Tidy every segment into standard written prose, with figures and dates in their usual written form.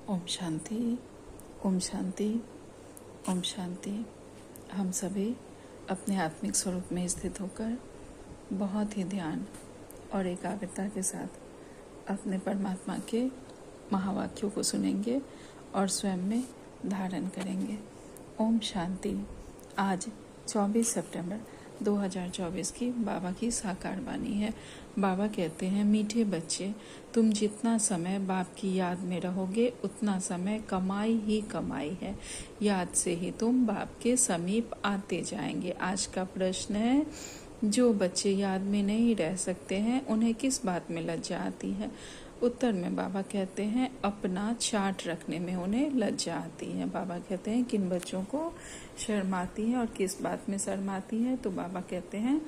ओम शांति, ओम शांति, ओम शांति। हम सभी अपने आत्मिक स्वरूप में स्थित होकर बहुत ही ध्यान और एकाग्रता के साथ अपने परमात्मा के महावाक्यों को सुनेंगे और स्वयं में धारण करेंगे। ओम शांति। आज 24 सितंबर 2024 की बाबा की साकार वाणी है। बाबा कहते हैं, मीठे बच्चे, तुम जितना समय बाप की याद में रहोगे उतना समय कमाई ही कमाई है। याद से ही तुम बाप के समीप आते जाएंगे। आज का प्रश्न है, जो बच्चे याद में नहीं रह सकते हैं उन्हें किस बात में लज्जा आती है? उत्तर में बाबा कहते हैं, अपना चार्ट रखने में उन्हें लज्जा आती है। बाबा कहते हैं, किन बच्चों को शर्म आती है और किस बात में शर्म आती है? तो बाबा कहते हैं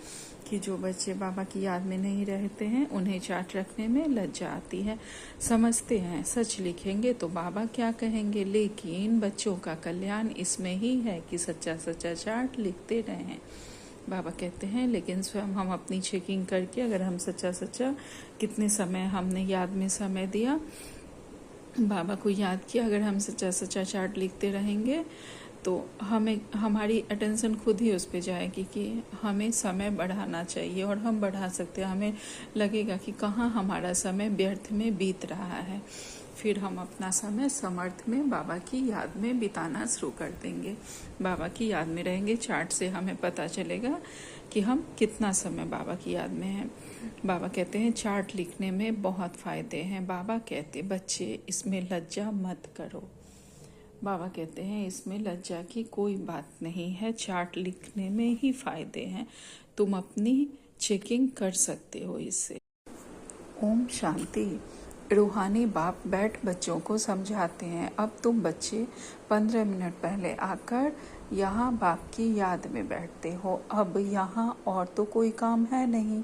कि जो बच्चे बाबा की याद में नहीं रहते हैं उन्हें चार्ट रखने में लज्जा आती है। समझते हैं सच लिखेंगे तो बाबा क्या कहेंगे, लेकिन बच्चों का कल्याण इसमें ही है कि सच्चा सच्चा चार्ट लिखते रहें। बाबा कहते हैं, लेकिन स्वयं हम अपनी चेकिंग करके अगर हम सच्चा सच्चा कितने समय हमने याद में समय दिया, बाबा को याद किया, अगर हम सच्चा सच्चा चार्ट लिखते रहेंगे तो हमें हमारी अटेंशन खुद ही उस पर जाएगी कि हमें समय बढ़ाना चाहिए और हम बढ़ा सकते हैं। हमें लगेगा कि कहाँ हमारा समय व्यर्थ में बीत रहा है। फिर हम अपना समय समर्थ में बाबा की याद में बिताना शुरू कर देंगे। बाबा की याद में रहेंगे। चार्ट से हमें पता चलेगा कि हम कितना समय बाबा की याद में हैं। बाबा कहते हैं, चार्ट लिखने में बहुत फ़ायदे हैं। बाबा कहते, बच्चे इसमें लज्जा मत करो। बाबा कहते हैं, इसमें लज्जा की कोई बात नहीं है, चार्ट लिखने में ही फ़ायदे हैं। तुम अपनी चेकिंग कर सकते हो इससे। ओम शांति। रूहानी बाप बैठ बच्चों को समझाते हैं, अब तुम बच्चे 15 मिनट पहले आकर यहाँ बाप की याद में बैठते हो। अब यहाँ और तो कोई काम है नहीं,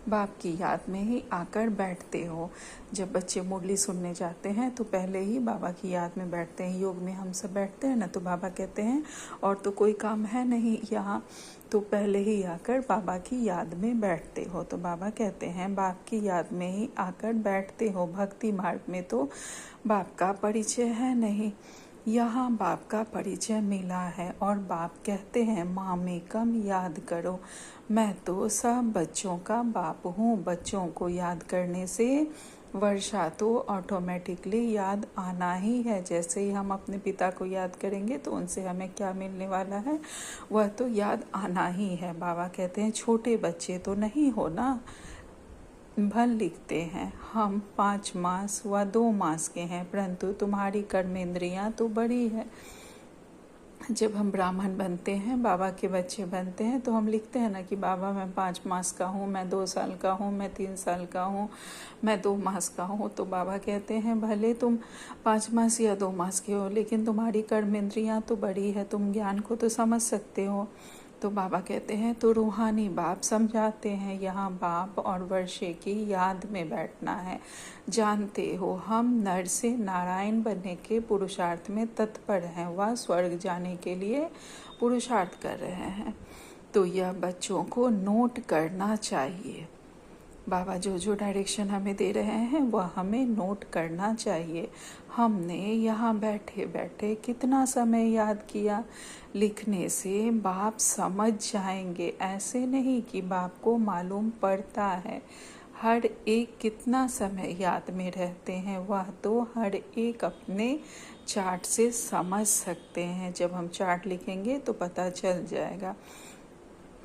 बाप की याद में ही आकर बैठते हो। जब बच्चे मुरली सुनने जाते हैं तो पहले ही बाबा की याद में बैठते हैं। योग में हम सब बैठते हैं ना, तो बाबा कहते हैं और तो कोई काम है नहीं यहाँ, तो पहले ही आकर बाबा की याद में बैठते हो। तो बाबा कहते हैं, बाप की याद में ही आकर बैठते हो। भक्ति मार्ग में तो बाप का परिचय है नहीं, यहाँ बाप का परिचय मिला है और बाप कहते हैं, माँ में कम याद करो, मैं तो सब बच्चों का बाप हूँ। बच्चों को याद करने से वर्षा तो ऑटोमेटिकली याद आना ही है। जैसे ही हम अपने पिता को याद करेंगे तो उनसे हमें क्या मिलने वाला है, वह तो याद आना ही है। बाबा कहते हैं, छोटे बच्चे तो नहीं हो ना, भल लिखते हैं, हम 5 मास व 2 मास के हैं, परंतु तुम्हारी कर्मेंद्रियां तो बड़ी है। जब हम ब्राह्मण बनते हैं, बाबा के बच्चे बनते हैं, तो हम लिखते हैं ना कि बाबा मैं 5 मास का हूँ, मैं 2 साल का हूँ, मैं 3 साल का हूँ, मैं 2 मास का हूँ। तो बाबा कहते हैं, भले तुम 5 मास या 2 मास के हो, लेकिन तुम्हारी कर्मेंद्रियां तो बड़ी है, तुम ज्ञान को तो समझ सकते हो। तो बाबा कहते हैं, तो रूहानी बाप समझाते हैं, यहाँ बाप और वर्षे की याद में बैठना है। जानते हो हम नर से नारायण बनने के पुरुषार्थ में तत्पर हैं, वह स्वर्ग जाने के लिए पुरुषार्थ कर रहे हैं। तो यह बच्चों को नोट करना चाहिए। बाबा जो जो डायरेक्शन हमें दे रहे हैं वह हमें नोट करना चाहिए। हमने यहाँ बैठे बैठे कितना समय याद किया, लिखने से बाप समझ जाएंगे। ऐसे नहीं कि बाप को मालूम पड़ता है हर एक कितना समय याद में रहते हैं, वह तो हर एक अपने चार्ट से समझ सकते हैं। जब हम चार्ट लिखेंगे तो पता चल जाएगा।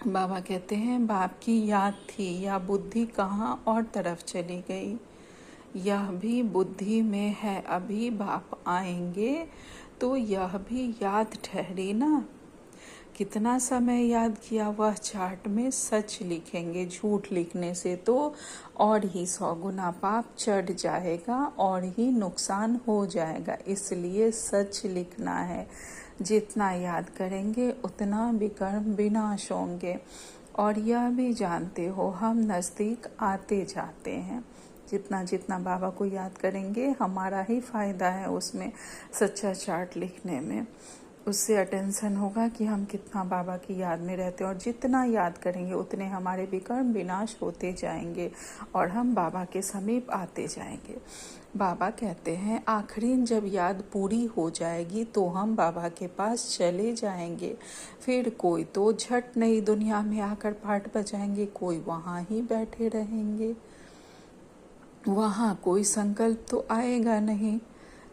बाबा कहते हैं, बाप की याद थी या बुद्धि कहाँ और तरफ चली गई, यह भी बुद्धि में है। अभी बाप आएंगे तो यह भी याद ठहरी ना। कितना समय याद किया, वह चार्ट में सच लिखेंगे। झूठ लिखने से तो और ही 100 गुना पाप चढ़ जाएगा और ही नुकसान हो जाएगा। इसलिए सच लिखना है। जितना याद करेंगे उतना विकर्म विनाश होंगे। और यह भी जानते हो, हम नज़दीक आते जाते हैं। जितना जितना बाबा को याद करेंगे हमारा ही फायदा है उसमें, सच्चा चार्ट लिखने में। उससे अटेंशन होगा कि हम कितना बाबा की याद में रहते हैं, और जितना याद करेंगे उतने हमारे विकर्म विनाश होते जाएंगे और हम बाबा के समीप आते जाएंगे। बाबा कहते हैं आखिरी जब याद पूरी हो जाएगी तो हम बाबा के पास चले जाएंगे। फिर कोई तो झट नई दुनिया में आकर पाठ बजाएंगे, कोई वहाँ ही बैठे रहेंगे, वहाँ कोई संकल्प तो आएगा नहीं।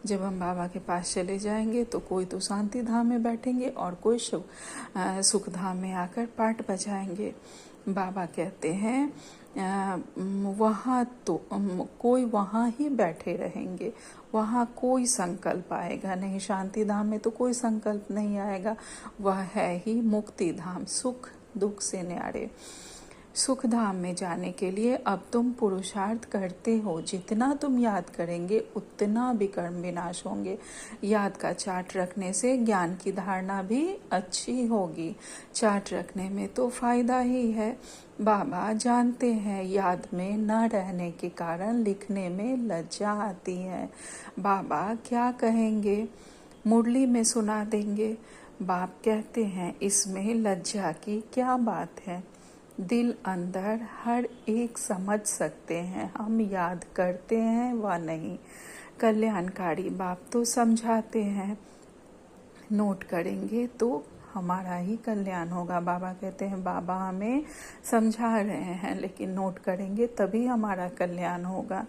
जब हम बाबा के पास चले जाएंगे तो कोई तो शांति धाम में बैठेंगे और कोई सुख धाम में आकर पाठ बजाएंगे। बाबा कहते हैं वहाँ तो कोई वहाँ ही बैठे रहेंगे, वहाँ कोई संकल्प आएगा नहीं। शांति धाम में तो कोई संकल्प नहीं आएगा, वह है ही मुक्ति धाम, सुख दुख से न्यारे। सुख धाम में जाने के लिए अब तुम पुरुषार्थ करते हो, जितना तुम याद करेंगे उतना विकर्म विनाश होंगे। याद का चार्ट रखने से ज्ञान की धारणा भी अच्छी होगी। चार्ट रखने में तो फायदा ही है। बाबा जानते हैं याद में न रहने के कारण लिखने में लज्जा आती है। बाबा क्या कहेंगे मुरली में सुना देंगे। बाप कहते हैं इसमें लज्जा की क्या बात है, दिल अंदर हर एक समझ सकते हैं हम याद करते हैं व नहीं। कल्याणकारी बाप तो समझाते हैं, नोट करेंगे तो हमारा ही कल्याण होगा। बाबा कहते हैं बाबा हमें समझा रहे हैं लेकिन नोट करेंगे तभी हमारा कल्याण होगा।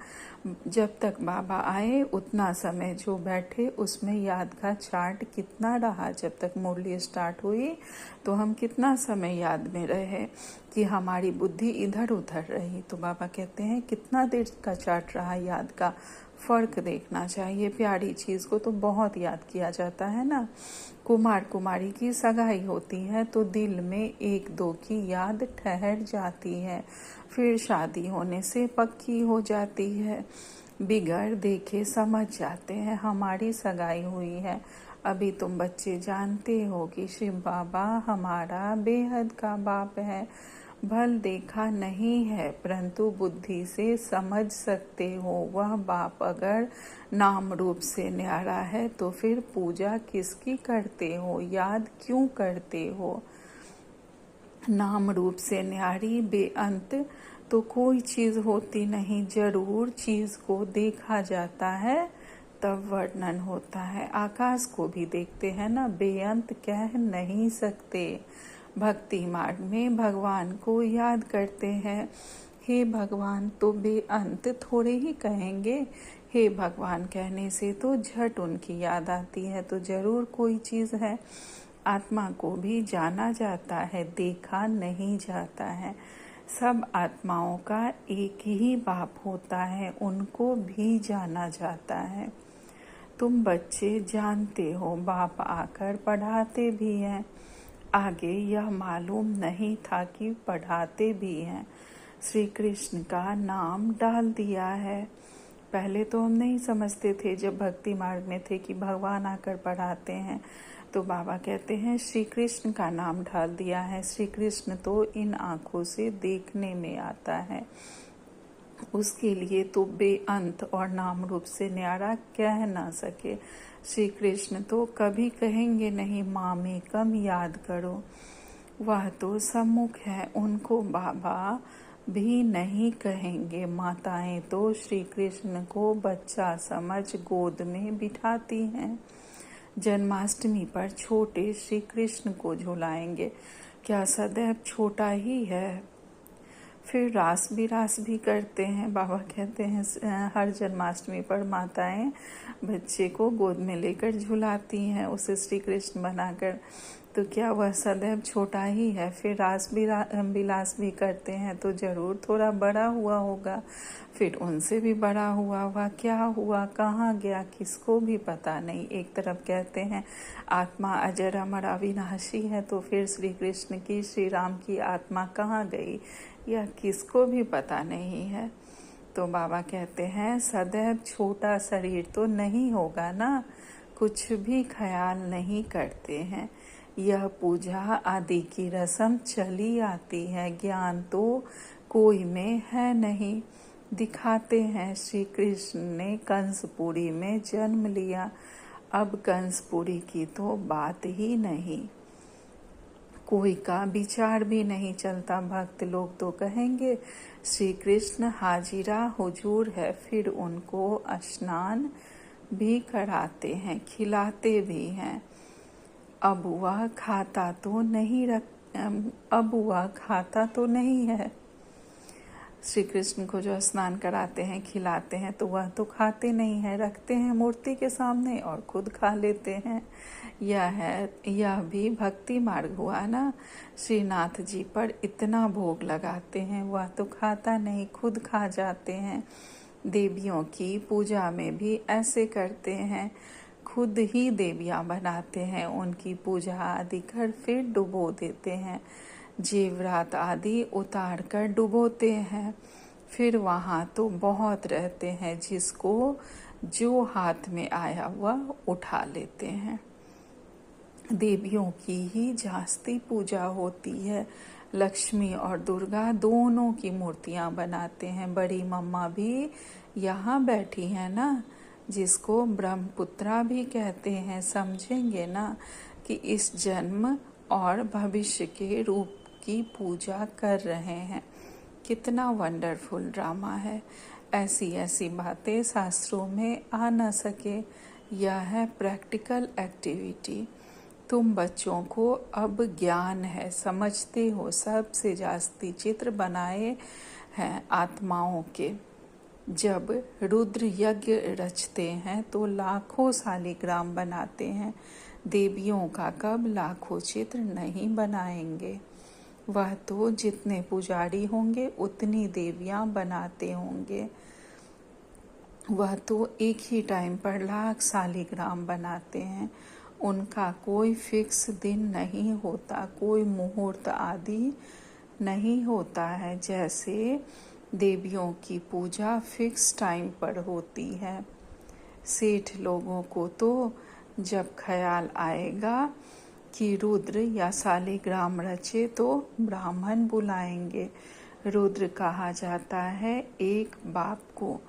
जब तक बाबा आए उतना समय जो बैठे उसमें याद का चार्ट कितना रहा। जब तक मुरली स्टार्ट हुई तो हम कितना समय याद में रहे कि हमारी बुद्धि इधर उधर रही। तो बाबा कहते हैं कितना देर का चार्ट रहा याद का, फर्क देखना चाहिए। प्यारी चीज़ को तो बहुत याद किया जाता है ना। कुमार कुमारी की सगाई होती है तो दिल में एक दो की याद ठहर जाती है, फिर शादी होने से पक्की हो जाती है। बिगड़ देखे समझ जाते हैं हमारी सगाई हुई है। अभी तुम बच्चे जानते हो कि शिव बाबा हमारा बेहद का बाप है। भल देखा नहीं है परंतु बुद्धि से समझ सकते हो वह बाप अगर नाम रूप से न्यारा है तो फिर पूजा किसकी करते हो, याद क्यों करते हो। नाम रूप से न्यारी बेअंत तो कोई चीज होती नहीं, जरूर चीज को देखा जाता है तब वर्णन होता है। आकाश को भी देखते हैं ना, बेअंत कह नहीं सकते। भक्ति मार्ग में भगवान को याद करते हैं, हे भगवान तो बेअंत थोड़े ही कहेंगे। हे भगवान कहने से तो झट उनकी याद आती है, तो जरूर कोई चीज़ है। आत्मा को भी जाना जाता है, देखा नहीं जाता है। सब आत्माओं का एक ही बाप होता है, उनको भी जाना जाता है। तुम बच्चे जानते हो बाप आकर पढ़ाते भी हैं, आगे यह मालूम नहीं था कि पढ़ाते भी हैं। श्री कृष्ण का नाम डाल दिया है। पहले तो हम नहीं समझते थे जब भक्ति मार्ग में थे कि भगवान आकर पढ़ाते हैं, तो बाबा कहते हैं श्री कृष्ण का नाम डाल दिया है। श्री कृष्ण तो इन आँखों से देखने में आता है, उसके लिए तो बेअंत और नाम रूप से न्यारा कह ना सके। श्री कृष्ण तो कभी कहेंगे नहीं माँ में कम याद करो, वह तो सम्मुख है, उनको बाबा भी नहीं कहेंगे। माताएं तो श्री कृष्ण को बच्चा समझ गोद में बिठाती हैं। जन्माष्टमी पर छोटे श्री कृष्ण को झुलाएंगे, क्या सदैव छोटा ही है। फिर रास भी करते हैं। बाबा कहते हैं हर जन्माष्टमी पर माताएं बच्चे को गोद में लेकर झुलाती हैं, उसे श्री कृष्ण बनाकर, तो क्या वह सदैव छोटा ही है। फिर रास विलास भी करते हैं तो जरूर थोड़ा बड़ा हुआ होगा, फिर उनसे भी बड़ा हुआ, वह क्या हुआ कहाँ गया किसको भी पता नहीं। एक तरफ कहते हैं आत्मा अजर अमर अविनाशी है, तो फिर श्री कृष्ण की श्री राम की आत्मा कहाँ गई यह किसको भी पता नहीं है। तो बाबा कहते हैं सदैव छोटा शरीर तो नहीं होगा ना, कुछ भी ख्याल नहीं करते हैं। यह पूजा आदि की रस्म चली आती है, ज्ञान तो कोई में है नहीं। दिखाते हैं श्री कृष्ण ने कंसपुरी में जन्म लिया, अब कंसपुरी की तो बात ही नहीं, कोई का विचार भी नहीं चलता। भक्त लोग तो कहेंगे श्री कृष्ण हाजिरा हुजूर है, फिर उनको स्नान भी कराते हैं, खिलाते भी हैं। अब वह खाता तो नहीं है। श्री कृष्ण को जो स्नान कराते हैं, खिलाते हैं, तो वह तो खाते नहीं है, रखते हैं मूर्ति के सामने और खुद खा लेते हैं। यह भी भक्ति मार्ग हुआ ना। श्रीनाथ जी पर इतना भोग लगाते हैं, वह तो खाता नहीं, खुद खा जाते हैं। देवियों की पूजा में भी ऐसे करते हैं, खुद ही देवियां बनाते हैं, उनकी पूजा आदि कर फिर डुबो देते हैं, जेवरात आदि उतार कर डुबोते हैं। फिर वहाँ तो बहुत रहते हैं, जिसको जो हाथ में आया वह उठा लेते हैं। देवियों की ही जास्ती पूजा होती है। लक्ष्मी और दुर्गा दोनों की मूर्तियां बनाते हैं। बड़ी मम्मा भी यहाँ बैठी है ना, जिसको ब्रह्मपुत्रा भी कहते हैं। समझेंगे ना कि इस जन्म और भविष्य के रूप की पूजा कर रहे हैं। कितना वंडरफुल ड्रामा है। ऐसी ऐसी बातें शास्त्रों में आ न सके। यह है प्रैक्टिकल एक्टिविटी। तुम बच्चों को अब ज्ञान है, समझते हो। सबसे जास्ती चित्र बनाए हैं आत्माओं के। जब रुद्र यज्ञ रचते हैं तो लाखों शालिग्राम बनाते हैं। देवियों का कब लाखों चित्र नहीं बनाएंगे। वह तो जितने पुजारी होंगे उतनी देवियां बनाते होंगे। वह तो एक ही टाइम पर लाख शालिग्राम बनाते हैं। उनका कोई फिक्स दिन नहीं होता, कोई मुहूर्त आदि नहीं होता है। जैसे देवियों की पूजा फिक्स टाइम पर होती है। सेठ लोगों को तो जब ख्याल आएगा कि रुद्र या शालिग्राम रचे तो ब्राह्मण बुलाएंगे। रुद्र कहा जाता है एक बाप को,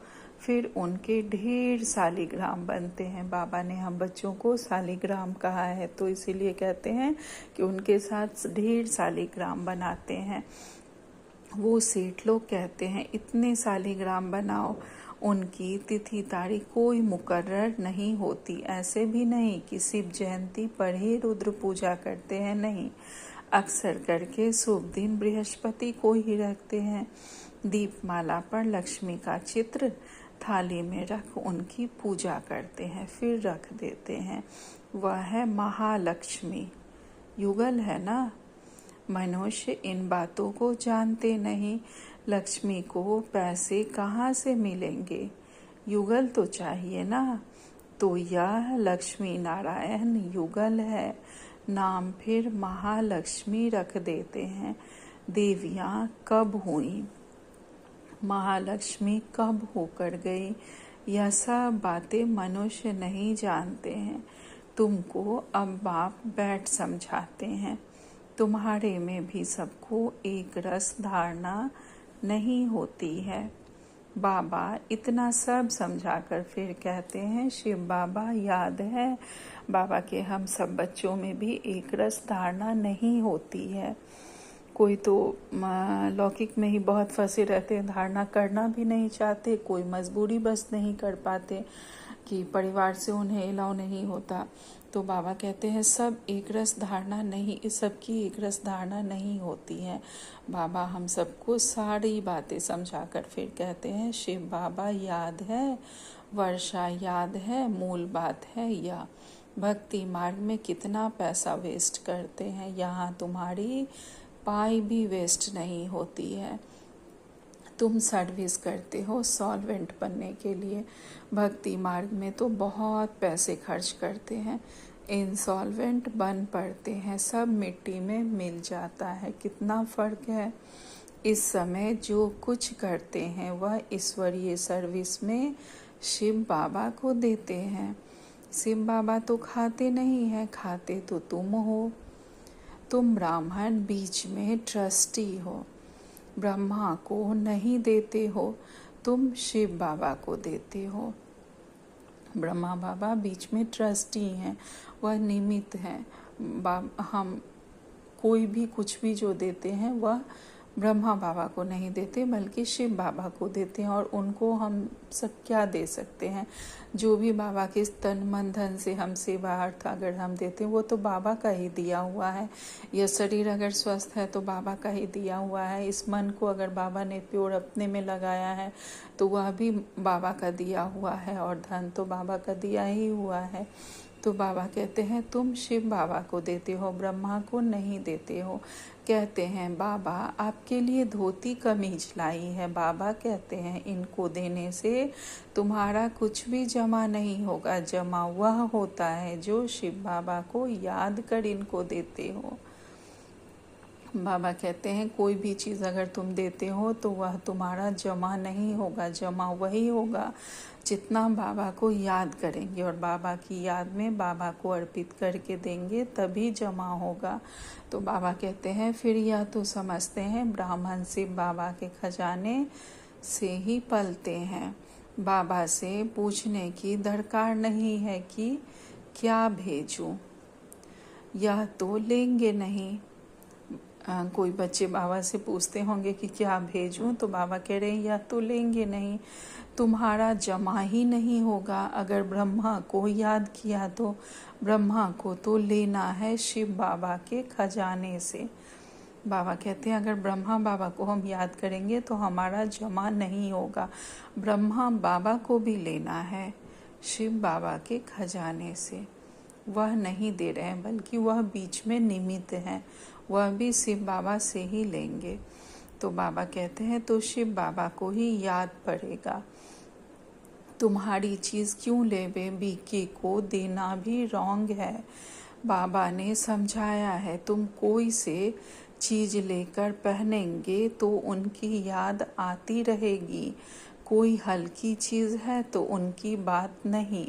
फिर उनके ढेर शालिग्राम बनते हैं। बाबा ने हम बच्चों को शालिग्राम कहा है, तो इसीलिए कहते हैं कि उनके साथ ढेर शालिग्राम बनाते हैं। वो सेठ लोग कहते हैं इतने शालिग्राम बनाओ। उनकी तिथि तारीख कोई मुकर्रर नहीं होती। ऐसे भी नहीं कि शिव जयंती पर ही रुद्र पूजा करते हैं, नहीं। अक्सर करके शुभ दिन बृहस्पति को ही रखते हैं। दीपमाला पर लक्ष्मी का चित्र थाली में रख उनकी पूजा करते हैं, फिर रख देते हैं। वह है महालक्ष्मी। युगल है ना। मनुष्य इन बातों को जानते नहीं। लक्ष्मी को पैसे कहाँ से मिलेंगे, युगल तो चाहिए ना। तो यह लक्ष्मी नारायण युगल है। नाम फिर महालक्ष्मी रख देते हैं। देवियाँ कब हुई, महालक्ष्मी कब होकर गई, यह सब बातें मनुष्य नहीं जानते हैं। तुमको अब बाप बैठ समझाते हैं। तुम्हारे में भी सबको एक रस धारणा नहीं होती है। बाबा इतना सब समझाकर फिर कहते हैं शिव बाबा याद है। बाबा के हम सब बच्चों में भी एक रस धारणा नहीं होती है। कोई तो लौकिक में ही बहुत फंसे रहते हैं, धारणा करना भी नहीं चाहते। कोई मजबूरी बस नहीं कर पाते कि परिवार से उन्हें अलाउ नहीं होता। तो बाबा कहते हैं सब एक रस धारणा नहीं, सबकी एक रस धारणा नहीं होती है। बाबा हम सबको सारी बातें समझाकर फिर कहते हैं शिव बाबा याद है, वर्षा याद है, मूल बात है यह। भक्ति मार्ग में कितना पैसा वेस्ट करते हैं, यहाँ तुम्हारी पाई भी वेस्ट नहीं होती है। तुम सर्विस करते हो सॉल्वेंट बनने के लिए। भक्ति मार्ग में तो बहुत पैसे खर्च करते हैं, इंसॉल्वेंट बन पड़ते हैं, सब मिट्टी में मिल जाता है। कितना फर्क है। इस समय जो कुछ करते हैं वह ईश्वरीय सर्विस में शिव बाबा को देते हैं। शिव बाबा तो खाते नहीं हैं, खाते तो तुम हो। तुम ब्राह्मण बीच में ट्रस्टी हो, ब्रह्मा को नहीं देते हो, तुम शिव बाबा को देते हो। ब्रह्मा बाबा बीच में ट्रस्टी हैं, वह निमित्त हैं। हम कोई भी कुछ भी जो देते हैं वह ब्रह्मा बाबा को नहीं देते बल्कि शिव बाबा को देते हैं। और उनको हम सब क्या दे सकते हैं? जो भी बाबा के तन मन धन से हम सेवा अर्थ अगर हम देते हैं वो तो बाबा का ही दिया हुआ है। यह शरीर अगर स्वस्थ है तो बाबा का ही दिया हुआ है। इस मन को अगर बाबा ने प्योर अपने में लगाया है तो वह भी बाबा का दिया हुआ है, और धन तो बाबा का दिया ही हुआ है। तो बाबा कहते हैं तुम शिव बाबा को देते हो, ब्रह्मा को नहीं देते हो। कहते हैं बाबा आपके लिए धोती कमीज लाई है। बाबा कहते हैं इनको देने से तुम्हारा कुछ भी जमा नहीं होगा, जमा वह होता है जो शिव बाबा को याद कर इनको देते हो। बाबा कहते हैं कोई भी चीज़ अगर तुम देते हो तो वह तुम्हारा जमा नहीं होगा, जमा वही होगा जितना बाबा को याद करेंगे, और बाबा की याद में बाबा को अर्पित करके देंगे तभी जमा होगा। तो बाबा कहते हैं फिर यह तो समझते हैं ब्राह्मण शिव बाबा के खजाने से ही पलते हैं। बाबा से पूछने की दरकार नहीं है कि क्या भेजूं, यह तो लेंगे नहीं। कोई बच्चे बाबा से पूछते होंगे कि क्या भेजूं, तो बाबा कह रहे हैं यह तो लेंगे नहीं, तुम्हारा जमा ही नहीं होगा। अगर ब्रह्मा को याद किया तो ब्रह्मा को तो लेना है शिव बाबा के खजाने से। बाबा कहते हैं अगर ब्रह्मा बाबा को हम याद करेंगे तो हमारा जमा नहीं होगा, ब्रह्मा बाबा को भी लेना है शिव बाबा के खजाने से। वह नहीं दे रहे हैं बल्कि वह बीच में निमित्त हैं, वह भी शिव बाबा से ही लेंगे। तो बाबा कहते हैं तो शिव बाबा को ही याद पड़ेगा। तुम्हारी चीज़ क्यों लेवे, बीके को देना भी रॉन्ग है। बाबा ने समझाया है तुम कोई से चीज़ लेकर पहनेंगे तो उनकी याद आती रहेगी। कोई हल्की चीज़ है तो उनकी बात नहीं,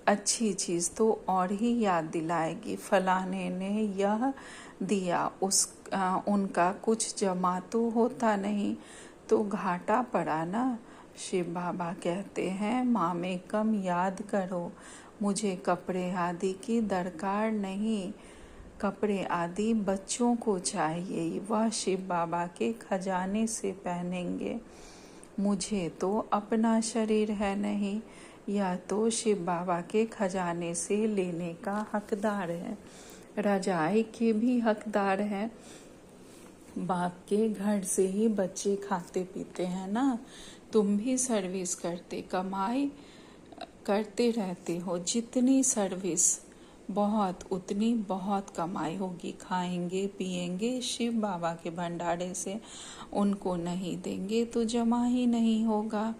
अच्छी चीज़ तो और ही याद दिलाएगी। फलाने ने यह दिया, उनका कुछ जमा तो होता नहीं, तो घाटा पड़ा ना। शिव बाबा कहते हैं मामे कम याद करो, मुझे कपड़े आदि की दरकार नहीं, कपड़े आदि बच्चों को चाहिए, वह शिव बाबा के खजाने से पहनेंगे। मुझे तो अपना शरीर है नहीं, या तो शिव बाबा के खजाने से लेने का हकदार है। रजाई के भी हकदार हैं। बाप के घर से ही बच्चे खाते पीते हैं ना। तुम भी सर्विस करते कमाई करते रहते हो, जितनी सर्विस बहुत उतनी बहुत कमाई होगी। खाएंगे पिएंगे शिव बाबा के भंडारे से, उनको नहीं देंगे तो जमा ही नहीं होगा।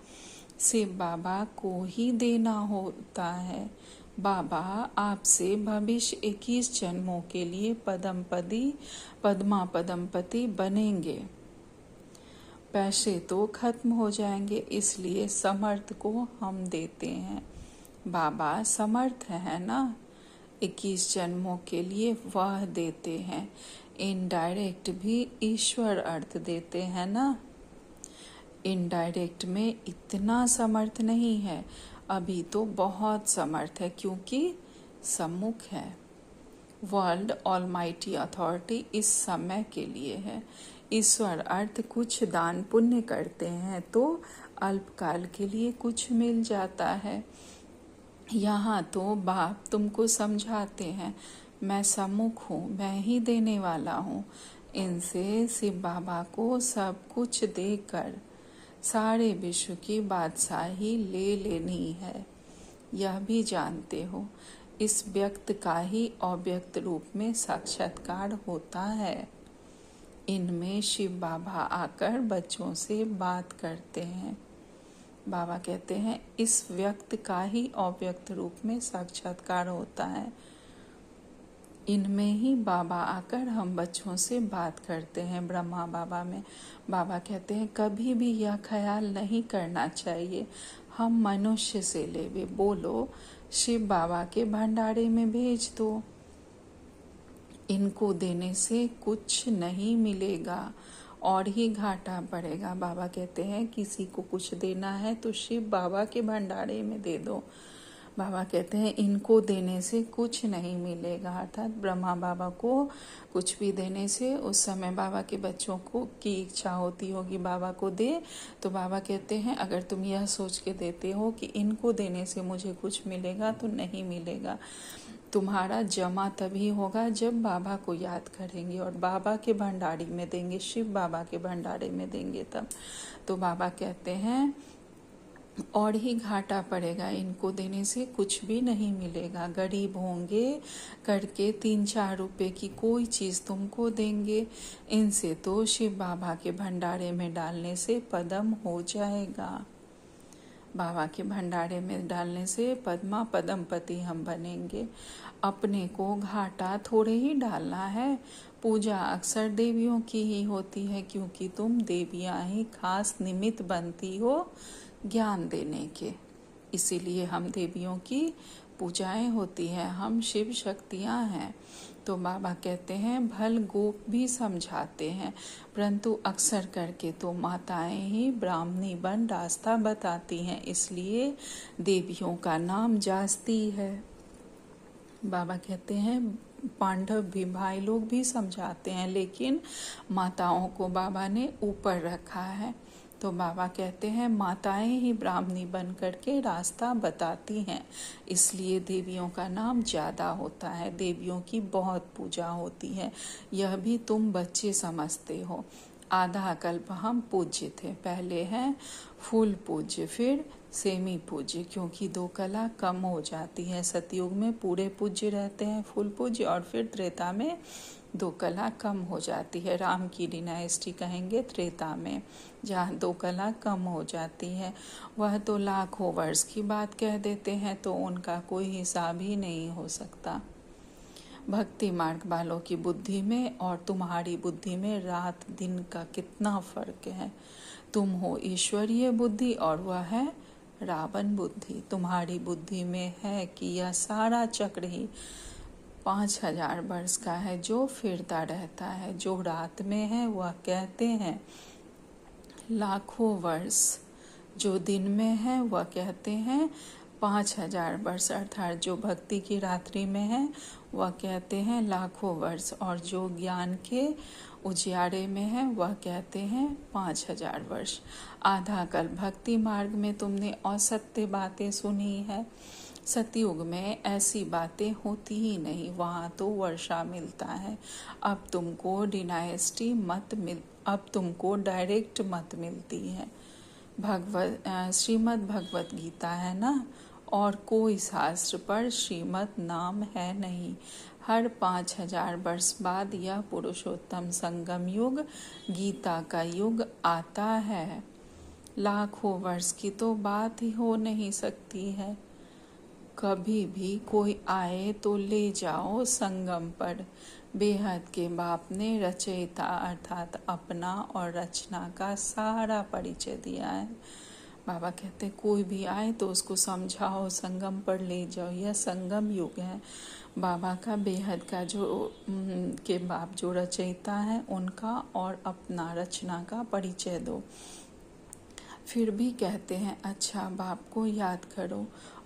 शिव बाबा को ही देना होता है। बाबा आपसे भविष्य 21 जन्मों के लिए पद्मा पदमपति बनेंगे। पैसे तो खत्म हो जाएंगे, इसलिए समर्थ को हम देते हैं। बाबा समर्थ है ना, 21 जन्मों के लिए वह देते हैं। इनडायरेक्ट भी ईश्वर अर्थ देते हैं ना। इनडायरेक्ट में इतना समर्थ नहीं है, अभी तो बहुत समर्थ है क्योंकि सम्मुख है। वर्ल्ड ऑलमाइटी अथॉरिटी इस समय के लिए है। ईश्वर अर्थ कुछ दान पुण्य करते हैं तो अल्पकाल के लिए कुछ मिल जाता है। यहाँ तो बाप तुमको समझाते हैं मैं सम्मुख हूँ, मैं ही देने वाला हूँ। इनसे शिव बाबा को सब कुछ देकर सारे विश्व की बादशाही ले लेनी है, यह भी जानते हो। इस व्यक्त का ही अव्यक्त रूप में साक्षात्कार होता है। इनमें शिव बाबा आकर बच्चों से बात करते हैं। बाबा कहते हैं इस व्यक्त का ही अव्यक्त रूप में साक्षात्कार होता है। इनमें ही बाबा आकर हम बच्चों से बात करते हैं। ब्रह्मा बाबा में बाबा कहते हैं कभी भी यह ख्याल नहीं करना चाहिए हम मनुष्य से लेवे, बोलो शिव बाबा के भंडारे में भेज दो। इनको देने से कुछ नहीं मिलेगा और ही घाटा पड़ेगा। बाबा कहते हैं किसी को कुछ देना है तो शिव बाबा के भंडारे में दे दो। बाबा कहते हैं इनको देने से कुछ नहीं मिलेगा, अर्थात ब्रह्मा बाबा को कुछ भी देने से उस समय बाबा के बच्चों को की इच्छा होती होगी बाबा को दे, तो बाबा कहते हैं अगर तुम यह सोच के देते हो कि इनको देने से मुझे कुछ मिलेगा तो नहीं मिलेगा। तुम्हारा जमा तभी होगा जब बाबा को याद करेंगे और बाबा के भंडारी में देंगे, शिव बाबा के भंडारे में देंगे तब। तो बाबा कहते हैं और ही घाटा पड़ेगा, इनको देने से कुछ भी नहीं मिलेगा। गरीब होंगे करके 3-4 रुपए की कोई चीज़ तुमको देंगे, इनसे तो शिव बाबा के भंडारे में डालने से पदम हो जाएगा। बाबा के भंडारे में डालने से पद्मा पदमपति हम बनेंगे। अपने को घाटा थोड़े ही डालना है। पूजा अक्सर देवियों की ही होती है, क्योंकि तुम देवियां ही खास निमित्त बनती हो ज्ञान देने के, इसीलिए हम देवियों की पूजाएं होती हैं, हम शिव शक्तियां हैं। तो बाबा कहते हैं भल गोप भी समझाते हैं, परंतु अक्सर करके तो माताएं ही ब्राह्मणी बन रास्ता बताती हैं, इसलिए देवियों का नाम जास्ती है। बाबा कहते हैं पांडव भी भाई लोग भी समझाते हैं, लेकिन माताओं को बाबा ने ऊपर रखा है। तो बाबा कहते हैं माताएं ही ब्राह्मणी बन करके रास्ता बताती हैं, इसलिए देवियों का नाम ज़्यादा होता है, देवियों की बहुत पूजा होती है। यह भी तुम बच्चे समझते हो। आधा कल्प हम पूज्य थे, पहले हैं फूल पूज्य, फिर सेमी पूज्य, क्योंकि 2 कला कम हो जाती है। सतयुग में पूरे पूज्य रहते हैं फूल पूज्य, और फिर त्रेता में 2 कला कम हो जाती है। राम की डिनाइस्टी कहेंगे त्रेता में, जहाँ 2 कला कम हो जाती है। वह तो लाखों वर्ष की बात कह देते हैं, तो उनका कोई हिसाब ही नहीं हो सकता। भक्ति मार्ग वालों की बुद्धि में और तुम्हारी बुद्धि में रात दिन का कितना फर्क है। तुम हो ईश्वरीय बुद्धि और वह है रावण बुद्धि। तुम्हारी बुद्धि में है कि यह सारा चक्र ही 5000 वर्ष का है जो फिरता रहता है। जो रात में है वह कहते हैं लाखों वर्ष, जो दिन में है वह कहते हैं 5000 वर्ष, अर्थात जो भक्ति की रात्रि में है वह कहते हैं लाखों वर्ष, और जो ज्ञान के उजियारे में है वह कहते हैं 5000 वर्ष। आधा कल भक्ति मार्ग में तुमने असत्य बातें सुनी है। सतयुग में ऐसी बातें होती ही नहीं, वहाँ तो वर्षा मिलता है। अब तुमको डिनाइस्टी मत मिल, अब तुमको डायरेक्ट मत मिलती है। श्रीमद् भगवत गीता है ना, और कोई शास्त्र पर श्रीमद् नाम है नहीं। हर 5000 वर्ष बाद यह पुरुषोत्तम संगम युग, गीता का युग आता है। लाखों वर्ष की तो बात ही हो नहीं सकती है। कभी भी कोई आए तो ले जाओ संगम पर। बेहद के बाप ने रचयिता अर्थात अपना और रचना का सारा परिचय दिया है। बाबा कहते कोई भी आए तो उसको समझाओ, संगम पर ले जाओ, यह संगम युग है। बाबा का बेहद का जो के बाप जो रचयिता है उनका और अपना रचना का परिचय दो। फिर भी कहते हैं अच्छा बाप को याद करो,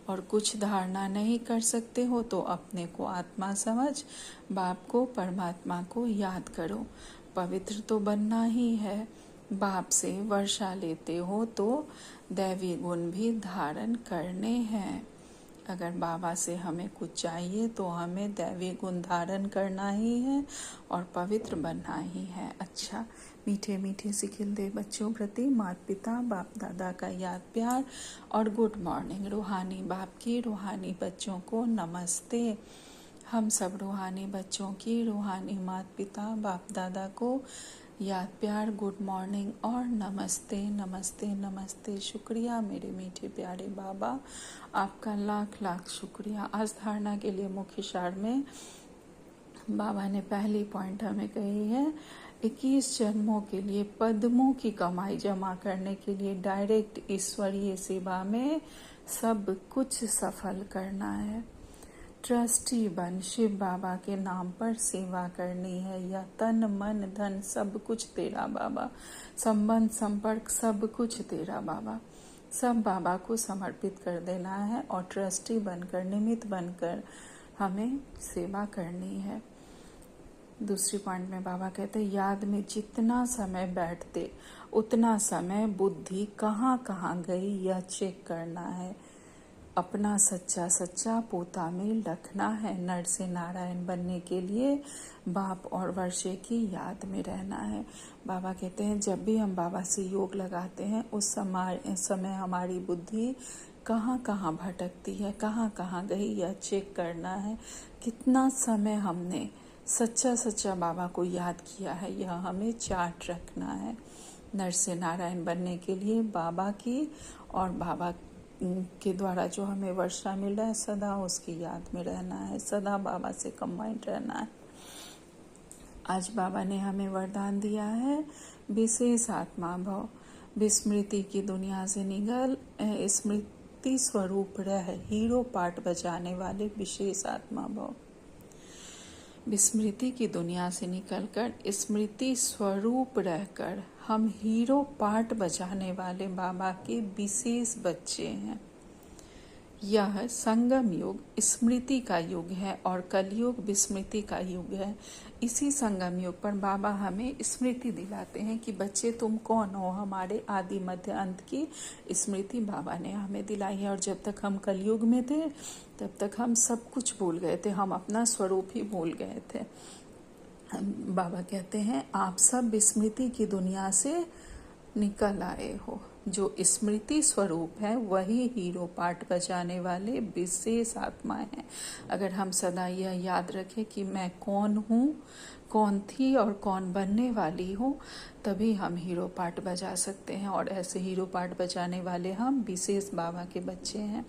और कुछ धारणा नहीं कर सकते हो तो अपने को आत्मा समझ बाप को परमात्मा को याद करो। पवित्र तो बनना ही है। बाप से वर्षा लेते हो तो दैवी गुण भी धारण करने हैं। अगर बाबा से हमें कुछ चाहिए तो हमें दैवी गुण धारण करना ही है और पवित्र बनना ही है। अच्छा, मीठे मीठे सिखिलदे बच्चों प्रति माता पिता बाप दादा का याद प्यार और गुड मॉर्निंग। रूहानी बाप की रूहानी बच्चों को नमस्ते। हम सब रूहानी बच्चों की रूहानी माता पिता बाप दादा को याद प्यार, गुड मॉर्निंग और नमस्ते नमस्ते नमस्ते। शुक्रिया मेरे मीठे प्यारे बाबा, आपका लाख लाख शुक्रिया। आज धारणा के लिए मुख्य सार में बाबा ने पहली पॉइंट हमें कही है 21 जन्मों के लिए पद्मों की कमाई जमा करने के लिए डायरेक्ट ईश्वरीय सेवा में सब कुछ सफल करना है। ट्रस्टी बन शिव बाबा के नाम पर सेवा करनी है। या तन मन धन सब कुछ तेरा बाबा, संबंध संपर्क सब कुछ तेरा बाबा। सब बाबा को समर्पित कर देना है और ट्रस्टी बनकर, निमित्त बनकर हमें सेवा करनी है। दूसरी पॉइंट में बाबा कहते हैं, याद में जितना समय बैठते उतना समय बुद्धि कहाँ कहाँ गई यह चेक करना है। अपना सच्चा सच्चा पोता में रखना है। नर से नारायण बनने के लिए बाप और वर्षे की याद में रहना है। बाबा कहते हैं, जब भी हम बाबा से योग लगाते हैं उस समय हमारी बुद्धि कहाँ कहाँ भटकती है, कहाँ कहाँ गई, यह चेक करना है। कितना समय हमने सच्चा सच्चा बाबा को याद किया है, यह हमें चार्ट रखना है। नर से नारायण बनने के लिए बाबा की और बाबा के द्वारा जो हमें वर्षा मिल रहा है सदा उसकी याद में रहना है, सदा बाबा से कंबाइंड रहना है। आज बाबा ने हमें वरदान दिया है, विशेष आत्मा भव, विस्मृति की दुनिया से निकल स्मृति स्वरूप रह, हीरो पार्ट बजाने वाले विशेष आत्मा भव। विस्मृति की दुनिया से निकलकर स्मृति स्वरूप रहकर हम हीरो पार्ट बजाने वाले बाबा के विशेष बच्चे हैं। यह संगम युग स्मृति का युग है और कलयुग विस्मृति का युग है। इसी संगम युग पर बाबा हमें स्मृति दिलाते हैं कि बच्चे तुम कौन हो। हमारे आदि मध्य अंत की स्मृति बाबा ने हमें दिलाई है। और जब तक हम कलयुग में थे तब तक हम सब कुछ भूल गए थे, हम अपना स्वरूप ही भूल गए थे। बाबा कहते हैं, आप सब विस्मृति की दुनिया से निकल आए हो। जो स्मृति स्वरूप है वही हीरो पार्ट बजाने वाले विशेष आत्माएं हैं। अगर हम सदा यह याद रखें कि मैं कौन हूँ, कौन थी और कौन बनने वाली हूँ, तभी हम हीरो पार्ट बजा सकते हैं। और ऐसे हीरो पार्ट बजाने वाले हम विशेष बाबा के बच्चे हैं।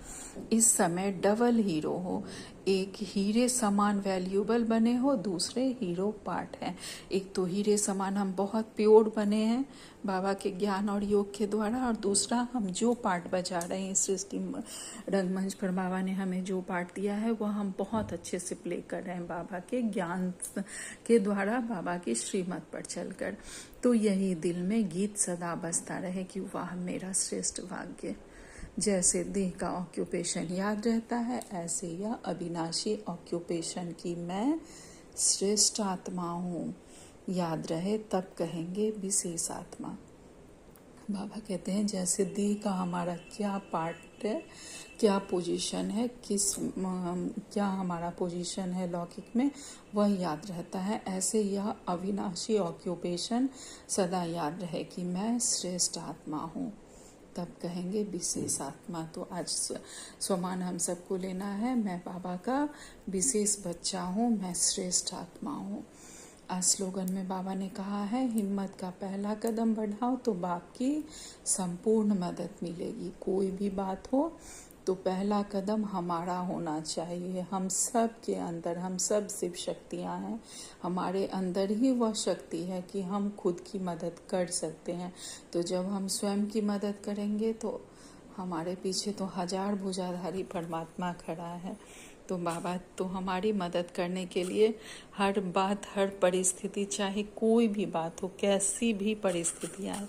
इस समय डबल हीरो हो, एक हीरे समान वैल्यूएबल बने हो, दूसरे हीरो पार्ट हैं। एक तो हीरे समान हम बहुत प्योर बने हैं बाबा के ज्ञान और योग के द्वारा, और दूसरा हम जो पार्ट बजा रहे हैं सृष्टि रंगमंच पर बाबा ने हमें जो पार्ट दिया है वह हम बहुत अच्छे से प्ले कर रहे हैं बाबा के ज्ञान के द्वारा, बाबा की श्रीमत पर चलकर। तो यही दिल में गीत सदा बजता रहे कि वाह मेरा श्रेष्ठ भाग्य। जैसे देह का ऑक्यूपेशन याद रहता है, ऐसे यह अविनाशी ऑक्यूपेशन की मैं श्रेष्ठ आत्मा हूँ याद रहे, तब कहेंगे विशेष आत्मा। बाबा कहते हैं, जैसे देह का हमारा क्या पार्ट है, क्या पोजीशन है, क्या हमारा पोजीशन है लौकिक में, वह याद रहता है, ऐसे यह अविनाशी ऑक्यूपेशन सदा याद रहे कि मैं श्रेष्ठ आत्मा हूँ, तब कहेंगे विशेष आत्मा। तो आज स्वमान हम सबको लेना है, मैं बाबा का विशेष बच्चा हूँ, मैं श्रेष्ठ आत्मा हूँ। आज स्लोगन में बाबा ने कहा है, हिम्मत का पहला कदम बढ़ाओ तो बाप की संपूर्ण मदद मिलेगी। कोई भी बात हो तो पहला कदम हमारा होना चाहिए। हम सब के अंदर, हम सब शिव शक्तियाँ हैं, हमारे अंदर ही वह शक्ति है कि हम खुद की मदद कर सकते हैं। तो जब हम स्वयं की मदद करेंगे तो हमारे पीछे तो 1000 भुजाधारी परमात्मा खड़ा है। तो बाबा तो हमारी मदद करने के लिए हर बात, हर परिस्थिति, चाहे कोई भी बात हो, कैसी भी परिस्थितियाँ आए,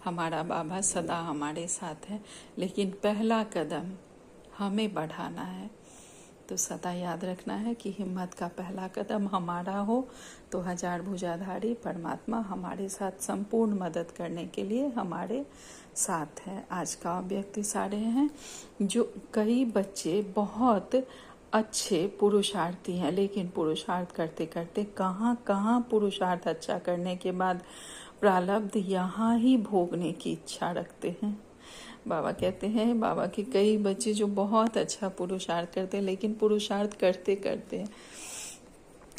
हमारा बाबा सदा हमारे साथ है। लेकिन पहला कदम हमें बढ़ाना है। तो सदा याद रखना है कि हिम्मत का पहला कदम हमारा हो तो 1000 भुजाधारी परमात्मा हमारे साथ संपूर्ण मदद करने के लिए हमारे साथ है। आज का व्यक्ति सारे हैं जो कई बच्चे बहुत अच्छे पुरुषार्थी हैं, लेकिन पुरुषार्थ करते करते कहाँ पुरुषार्थ अच्छा करने के बाद प्रारब्ध यहाँ ही भोगने की इच्छा रखते हैं। बाबा कहते हैं, बाबा के कई बच्चे जो बहुत अच्छा पुरुषार्थ करते हैं, लेकिन पुरुषार्थ करते करते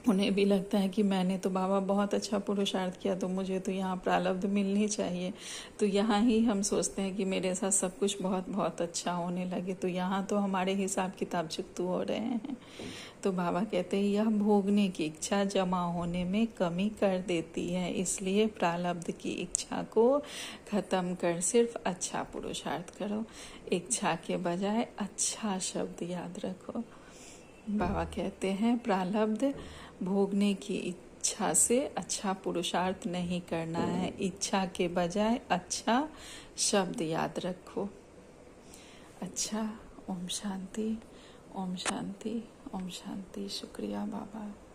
उन्हें भी लगता है कि मैंने तो बाबा बहुत अच्छा पुरुषार्थ किया, तो मुझे तो यहाँ प्रारब्ध मिलनी चाहिए। तो यहाँ ही हम सोचते हैं कि मेरे साथ सब कुछ बहुत बहुत अच्छा होने लगे, तो यहाँ तो हमारे हिसाब किताब चुकतू हो रहे हैं। तो बाबा कहते हैं, यह भोगने की इच्छा जमा होने में कमी कर देती है, इसलिए प्रारब्ध की इच्छा को खत्म कर सिर्फ अच्छा पुरुषार्थ करो। इच्छा के बजाय अच्छा शब्द याद रखो। बाबा कहते हैं, प्रारब्ध भोगने की इच्छा से अच्छा पुरुषार्थ नहीं करना है, इच्छा के बजाय अच्छा शब्द याद रखो। अच्छा। ओम शांति, ओम शांति, ओम शांति। शुक्रिया बाबा।